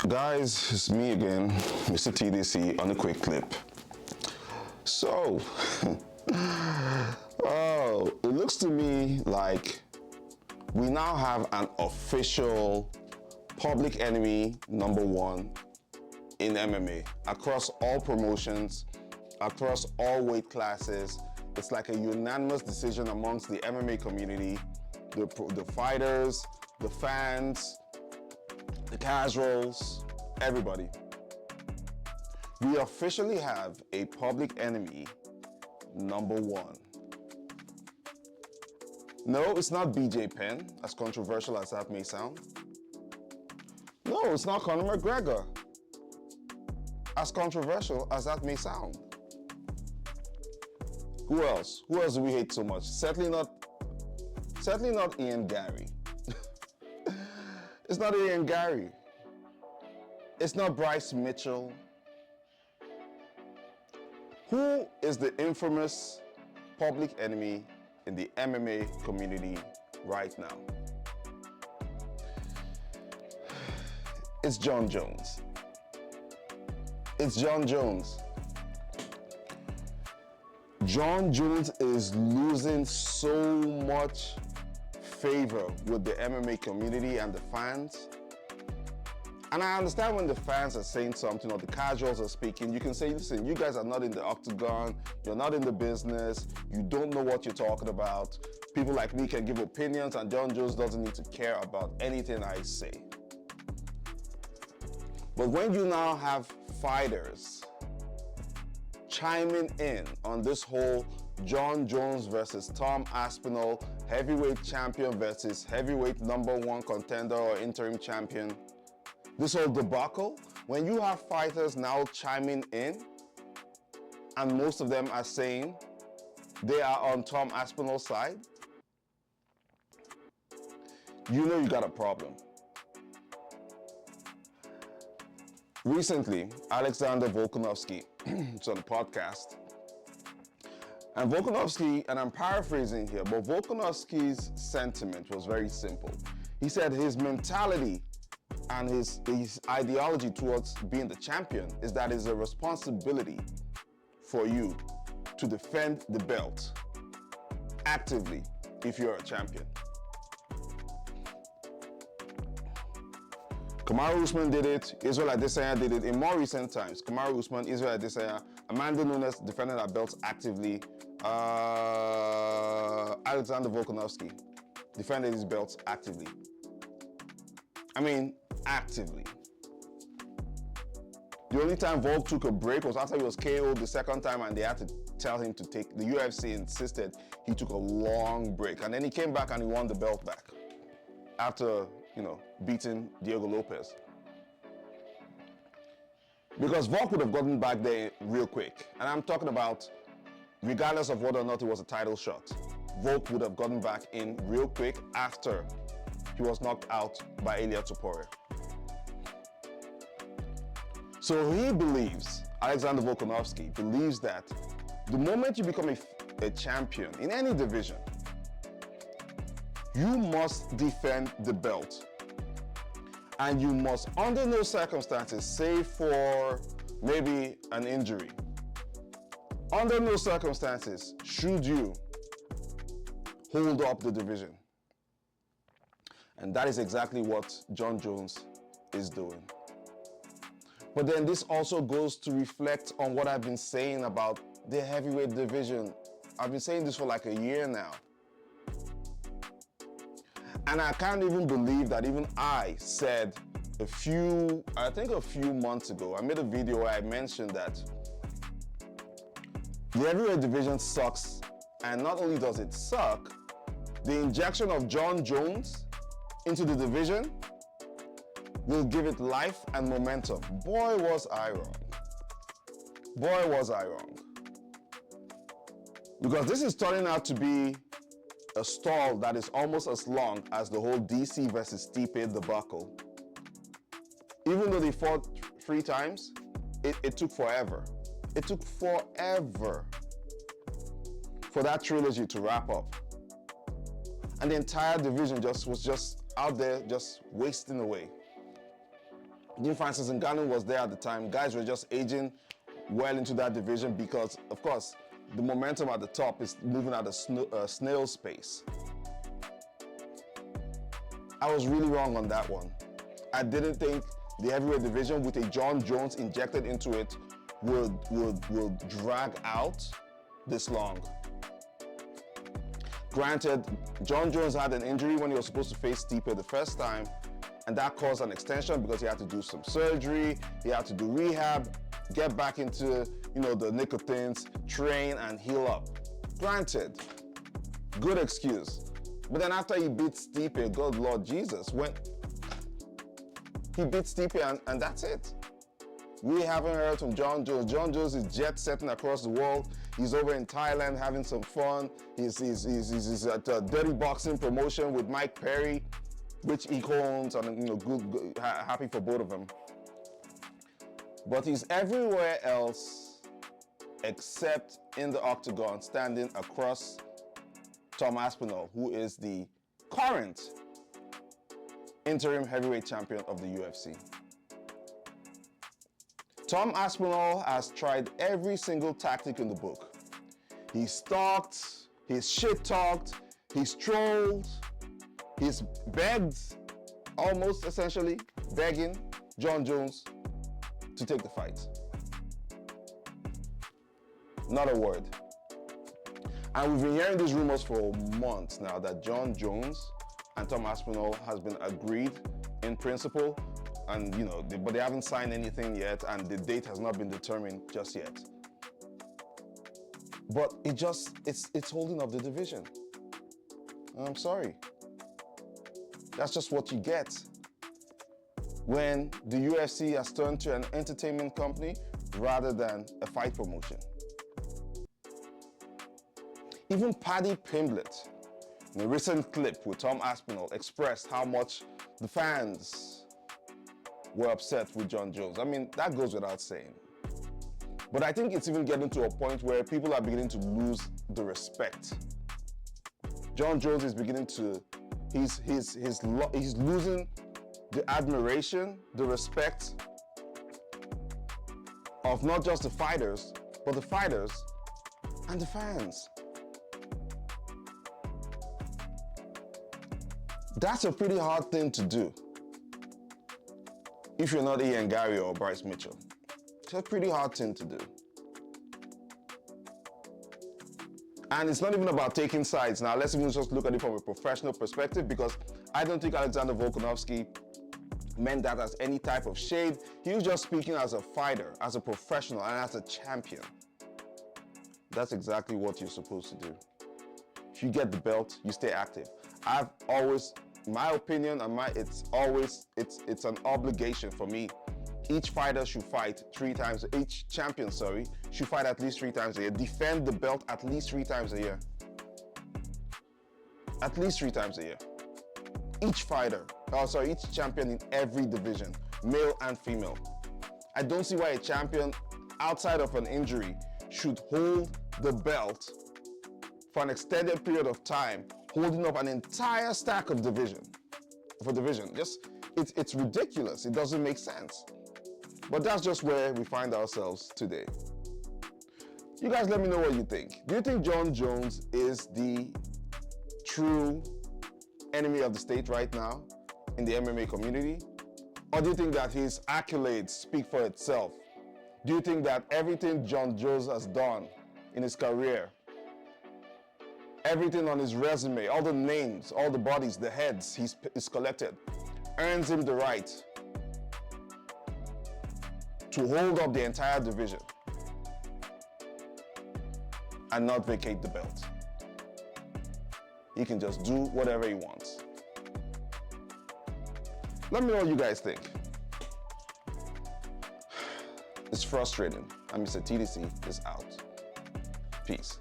Guys, it's me again, Mr. TDC on a quick clip. So, it looks to me like we now have an official public enemy number one in MMA across all promotions, across all weight classes. It's like a unanimous decision amongst the MMA community, the fighters, the fans, the casuals, everybody. We officially have a public enemy number one. No, it's not BJ Penn, as controversial as that may sound. No, it's not Conor McGregor, as controversial as that may sound. Who else? Who else do we hate so much? Certainly not Ian Gary. It's not Ian Gary. It's not Bryce Mitchell. Who is the infamous public enemy in the MMA community right now? It's Jon Jones. It's Jon Jones. Jon Jones is losing so much favor with the MMA community and the fans. And I understand when the fans are saying something or the casuals are speaking, you can say, listen, you guys are not in the octagon, you're not in the business, you don't know what you're talking about. People like me can give opinions and Jon Jones doesn't need to care about anything I say. But when you now have fighters chiming in on this whole Jon Jones versus Tom Aspinall, heavyweight champion versus heavyweight number one contender or interim champion, this whole debacle, when you have fighters now chiming in and most of them are saying they are on Tom Aspinall's side, you know you got a problem. Recently, Alexander Volkanovski was on a podcast. And Volkanovski, and I'm paraphrasing here, but Volkanovski's sentiment was very simple. He said his mentality and his ideology towards being the champion is that it's a responsibility for you to defend the belt actively if you're a champion. Kamaru Usman did it, Israel Adesanya did it in more recent times. Kamaru Usman, Israel Adesanya, Amanda Nunes defended her belts actively. Alexander Volkanovski defended his belts actively. I mean, actively. The only time Volk took a break was after he was KO'd the second time and they had to tell him to take, the UFC insisted he took a long break. And then he came back and he won the belt back after, beating Diego Lopez. Because Volk would have gotten back there real quick. And I'm talking about, regardless of whether or not it was a title shot, Volk would have gotten back in real quick after he was knocked out by Ilia Topuria. So he believes, Alexander Volkanovski believes that the moment you become a champion in any division, you must defend the belt. And you must, under no circumstances, save for maybe an injury, under no circumstances should you hold up the division. And that is exactly what Jon Jones is doing. But then this also goes to reflect on what I've been saying about the heavyweight division. I've been saying this for like a year now. And I can't even believe that even I said a few months ago, I made a video where I mentioned that the heavyweight division sucks, and not only does it suck, the injection of Jon Jones into the division will give it life and momentum. Boy, was I wrong. Boy, was I wrong. Because this is turning out to be a stall that is almost as long as the whole DC versus Stipe debacle. Even though they fought 3 times, it took forever. It took forever for that trilogy to wrap up. And the entire division was just out there, just wasting away. Dean Francis Ngannou was there at the time. Guys were just aging well into that division because, of course, the momentum at the top is moving at a snail's pace. I was really wrong on that one. I didn't think the heavyweight division with a John Jones injected into it would drag out this long. Granted, John Jones had an injury when he was supposed to face Stipe the first time, and that caused an extension because he had to do some surgery, he had to do rehab, get back into, the nick of things, train and heal up. Granted, good excuse. But then after he beat Stipe, God Lord Jesus, he beat Stipe and that's it. We haven't heard from John Jones. John Jones is jet setting across the world. He's over in Thailand having some fun. He's at a Dirty Boxing promotion with Mike Perry, which he owns, and good, happy for both of them. But he's everywhere else except in the octagon, standing across Tom Aspinall, who is the current interim heavyweight champion of the UFC. Tom Aspinall has tried every single tactic in the book. He's stalked, he's shit-talked, he's trolled, he's begged, almost essentially begging John Jones to take the fight. Not a word. And we've been hearing these rumors for months now that John Jones and Tom Aspinall has been agreed in principle, and but they haven't signed anything yet, and the date has not been determined just yet. But it's holding up the division. I'm sorry. That's just what you get when the UFC has turned to an entertainment company rather than a fight promotion. Even Paddy Pimblett, in a recent clip with Tom Aspinall, expressed how much the fans were upset with John Jones. I mean, that goes without saying. But I think it's even getting to a point where people are beginning to lose the respect. John Jones is beginning to, he's losing the admiration, the respect of not just the fighters, but the fighters and the fans. That's a pretty hard thing to do if you're not Ian Gary or Bryce Mitchell. It's a pretty hard thing to do. And it's not even about taking sides. Now, let's even just look at it from a professional perspective, because I don't think Alexander Volkanovski meant that as any type of shade. He was just speaking as a fighter, as a professional, and as a champion. That's exactly what you're supposed to do. If you get the belt, you stay active. I've always, my opinion, and it's an obligation for me. Each fighter should fight 3 times, each champion, should fight at least 3 times a year. Defend the belt at least 3 times a year. At least 3 times a year. Each champion in every division, male and female. I don't see why a champion outside of an injury should hold the belt for an extended period of time, holding up an entire stack of division. It's ridiculous. It doesn't make sense. But that's just where we find ourselves today. You guys let me know what you think. Do you think John Jones is the true enemy of the state right now in the MMA community? Or do you think that his accolades speak for itself? Do you think that everything John Jones has done in his career, everything on his resume, all the names, all the bodies, the heads he's collected, earns him the right to hold up the entire division and not vacate the belt? He can just do whatever he wants. Let me know what you guys think. It's frustrating. I'm Mr. TDC is out. Peace.